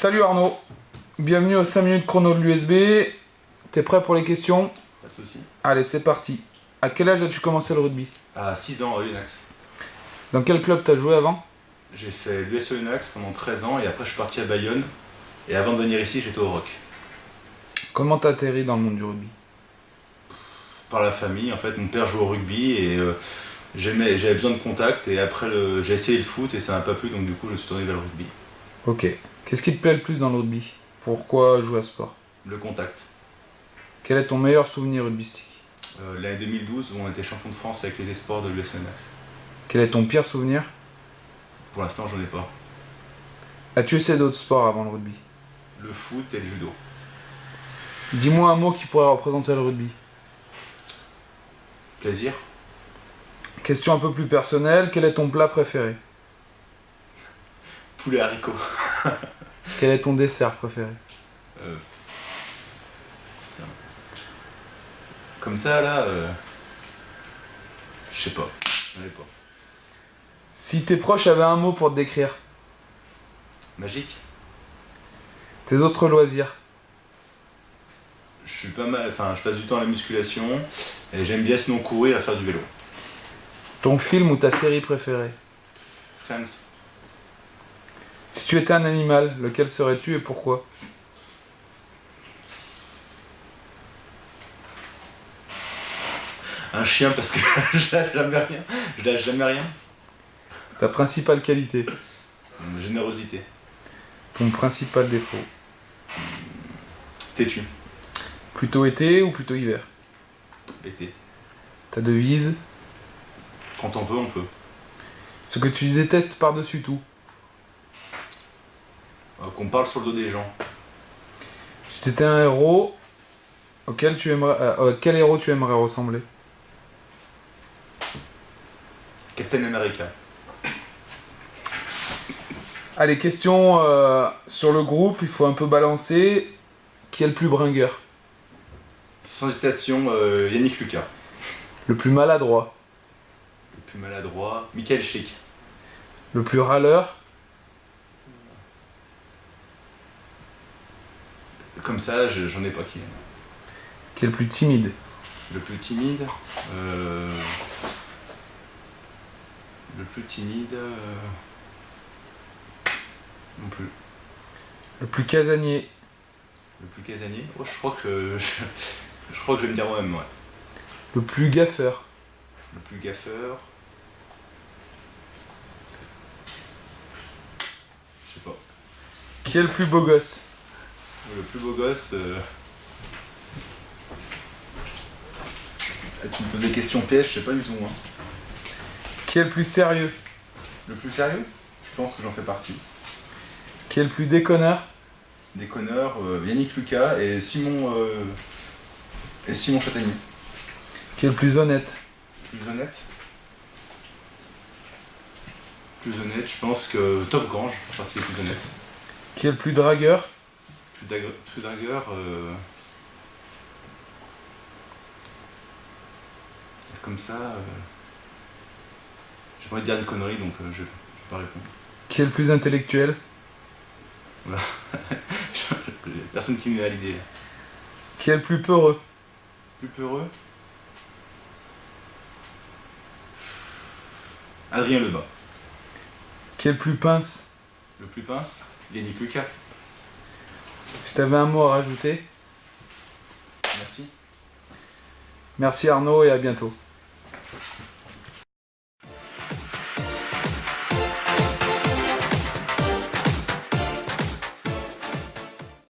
Salut Arnaud, bienvenue aux 5 minutes chrono de l'USB. T'es prêt pour les questions? Pas de soucis. Allez, c'est parti. À quel âge as-tu commencé le rugby? À 6 ans à Oyonnax. Dans quel club t'as joué avant? J'ai fait l'US Oyonnax pendant 13 ans et après je suis parti à Bayonne. Et avant de venir ici, j'étais au Rock. Comment t'as atterri dans le monde du rugby? Par la famille, en fait, mon père jouait au rugby et j'avais besoin de contact. Et après, j'ai essayé le foot et ça m'a pas plu, donc du coup, je me suis tourné vers le rugby. Ok. Qu'est-ce qui te plaît le plus dans le rugby? Pourquoi jouer à ce sport? Le contact. Quel est ton meilleur souvenir rugbystique? L'année 2012 où on était champion de France avec les espoirs de l'US Oyonnax. Quel est ton pire souvenir? Pour l'instant, j'en ai pas. As-tu essayé d'autres sports avant le rugby? Le foot et le judo. Dis-moi un mot qui pourrait représenter le rugby. Plaisir. Question un peu plus personnelle, quel est ton plat préféré? Poulet haricots. Quel est ton dessert préféré? Tiens. Comme ça, là, je sais pas. J'en ai pas. Si tes proches avaient un mot pour te décrire, Magique. tes autres loisirs, Je suis pas mal, enfin je passe du temps à la musculation et j'aime bien sinon courir et faire du vélo. ton film ou ta série préférée? Friends. Si tu étais un animal, lequel serais-tu et pourquoi? Un chien parce que je lâche jamais rien. Je lâche jamais rien. Ta principale qualité, Générosité. ton principal défaut. Têtu. Plutôt été ou plutôt hiver? Été. Ta devise, Quand on veut, on peut. ce que tu détestes par-dessus tout. Qu'on parle sur le dos des gens. Si tu étais un héros, quel héros tu aimerais ressembler? Captain America. Allez, question sur le groupe, il faut un peu balancer. Qui est le plus bringueur? Sans hésitation, Yannick Lucas. Le plus maladroit? Le plus maladroit, Michael Schick. Le plus râleur? Comme ça, j'en ai pas qui. Qui est le plus timide? Le plus timide. Le plus timide. Non plus. Le plus casanier? Le plus casanier. Oh, je crois que je vais me dire moi-même, ouais. Le plus gaffeur? Le plus gaffeur. Je sais pas. Qui est le plus beau gosse? Le plus beau gosse. Tu me poses des questions pièges, je sais pas du tout moi. Qui est le plus sérieux? Le plus sérieux? Je pense que j'en fais partie. Qui est le plus déconneur? Déconneur, Yannick Lucas et Simon Châtaignier. Qui est le plus honnête? Plus honnête? Plus honnête, je pense que Toph Grange fait partie des plus honnêtes. Qui est le plus dragueur? Plus dragueur, comme ça, j'ai envie de dire une connerie donc je vais pas répondre. Qui est le plus intellectuel? Voilà. Personne qui me met à l'idée là. Qui est le plus peureux? Plus peureux? Adrien Lebas. Qui est le plus pince? Le plus pince? Yannick Lucas. Si t'avais un mot à rajouter. Merci. Merci Arnaud et à bientôt.